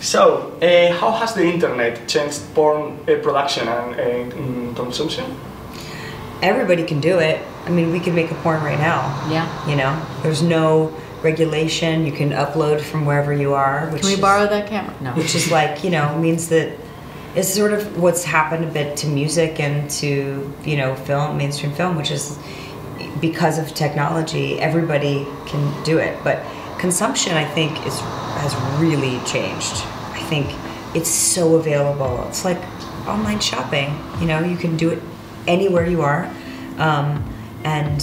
So, how has the internet changed porn production and consumption? Everybody can do it. I mean, we can make a porn right now. Yeah. You know, there's no regulation. You can upload from wherever you are. Can we borrow that camera? No. Which is like, you know, means that it's sort of what's happened a bit to music and to, you know, film, mainstream film, which is because of technology, everybody can do it. But consumption, I think, has really changed. I think it's so available. It's like online shopping. You know, you can do it anywhere you are, and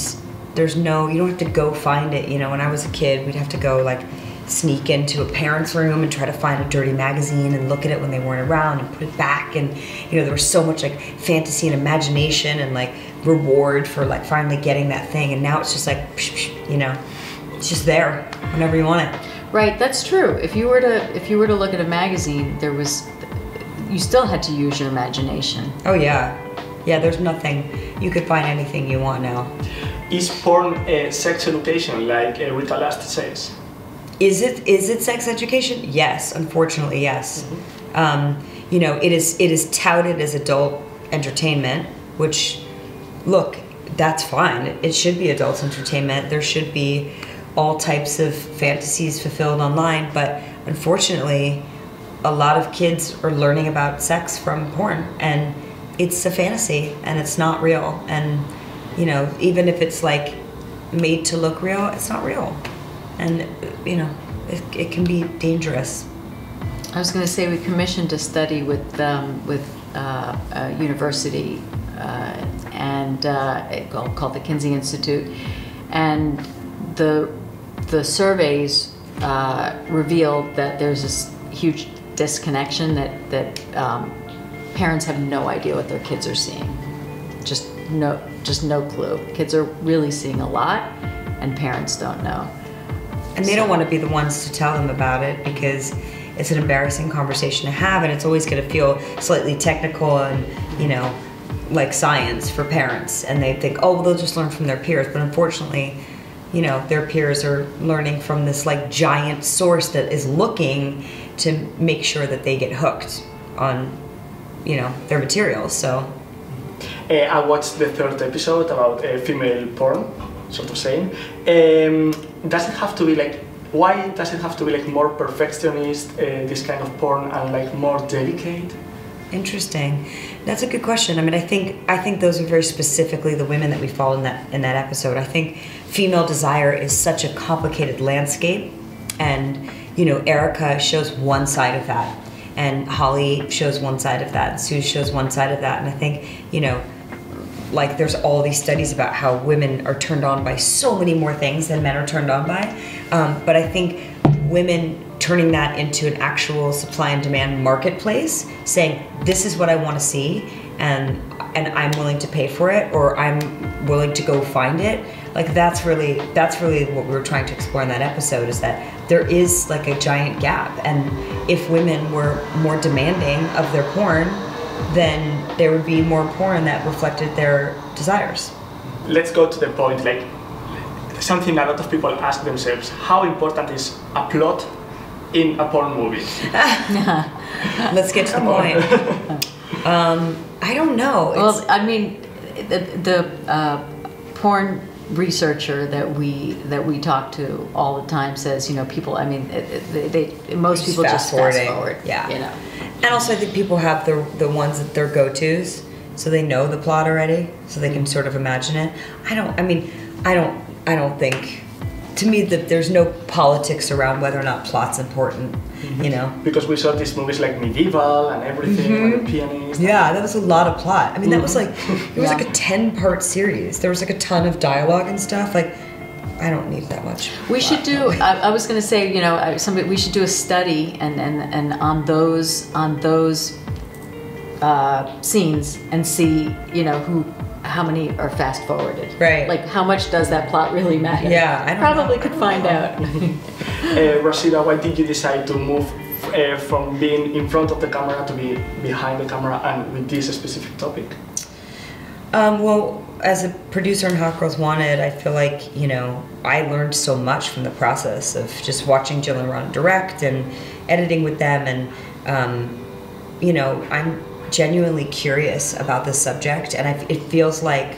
there's no, you don't have to go find it. You know, when I was a kid, we'd have to go like sneak into a parent's room and try to find a dirty magazine and look at it when they weren't around and put it back. And you know, there was so much like fantasy and imagination and like reward for like finally getting that thing. And now it's just like, you know, it's just there whenever you want it. Right, that's true. If you were to look at a magazine, you still had to use your imagination. Oh yeah. Yeah, there's nothing. You could find anything you want now. Is porn sex education, like Rita Last says? Is it sex education? Yes, unfortunately, yes. You know, it is touted as adult entertainment, which, look, that's fine. It should be adult entertainment. There should be all types of fantasies fulfilled online, but unfortunately, a lot of kids are learning about sex from porn, and it's a fantasy and it's not real. And you know, even if it's like made to look real, it's not real. And you know, it can be dangerous. I was going to say we commissioned a study with a university called the Kinsey Institute, and the surveys revealed that there's this huge disconnection that parents have no idea what their kids are seeing. Just no clue. Kids are really seeing a lot, and parents don't know. And they don't want to be the ones to tell them about it because it's an embarrassing conversation to have, and it's always going to feel slightly technical and, you know, like science for parents. And they think, oh, well, they'll just learn from their peers. But unfortunately, you know, their peers are learning from this like giant source that is looking to make sure that they get hooked on, you know, their materials. So I watched the third episode about female porn, sort of saying. Does it have to be like, why does it have to be like more perfectionist, this kind of porn, and like more delicate? Interesting. That's a good question. I mean, I think those are very specifically the women that we follow in that episode. I think female desire is such a complicated landscape, and you know, Erica shows one side of that, and Holly shows one side of that, and Sue shows one side of that. And I think, you know, like there's all these studies about how women are turned on by so many more things than men are turned on by. But I think women turning that into an actual supply and demand marketplace, saying this is what I want to see, and I'm willing to pay for it, or I'm willing to go find it. Like that's really what we were trying to explore in that episode, is that there is like a giant gap, and if women were more demanding of their porn, then there would be more porn that reflected their desires. Let's go to the point, like something a lot of people ask themselves: how important is a plot in a porn movie? Let's get to the point. I don't know. Well, I mean, the porn researcher that we talk to all the time says, you know, people, I mean, most people just fast forward. Yeah. You know. And also I think people have the ones that they're go-tos, so they know the plot already, so they can sort of imagine it. I don't think, to me, that there's no politics around whether or not plot's important, you know? Because we saw these movies like Medieval and everything, and The Pianist. Yeah, that was a lot of plot. I mean, that was like, it was like a 10-part series. There was like a ton of dialogue and stuff. Like, I don't need that much. We should do. I was going to say, you know, we should do a study and on those scenes and see, you know, how many are fast forwarded. Right. Like how much does that plot really matter? Yeah, I don't probably know. could find out. Rashida, why did you decide to move from being in front of the camera to be behind the camera and with this specific topic? Well, as a producer on Hot Girls Wanted, I feel like, I learned so much from the process of just watching Jill and Ron direct and editing with them. And, I'm genuinely curious about this subject. And it feels like,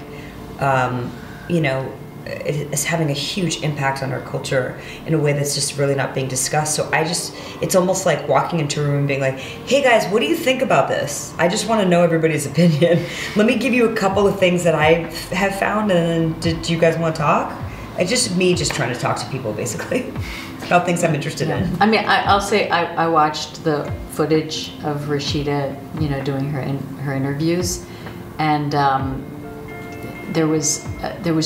it's having a huge impact on our culture in a way that's just really not being discussed. So it's almost like walking into a room and being like, hey guys, what do you think about this? I just want to know everybody's opinion. Let me give you a couple of things that I have found, and then do you guys want to talk? It's just me just trying to talk to people, basically, about things I'm interested in. I mean, I'll say I watched the footage of Rashida, doing her interviews, and there was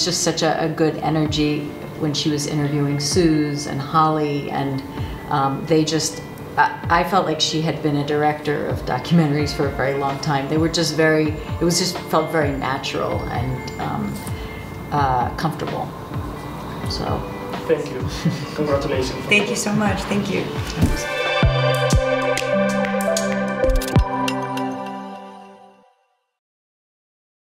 just such a good energy when she was interviewing Suze and Holly, and I felt like she had been a director of documentaries for a very long time. They were just felt very natural and comfortable. So thank you. Congratulations. Thank you so much. Thank you.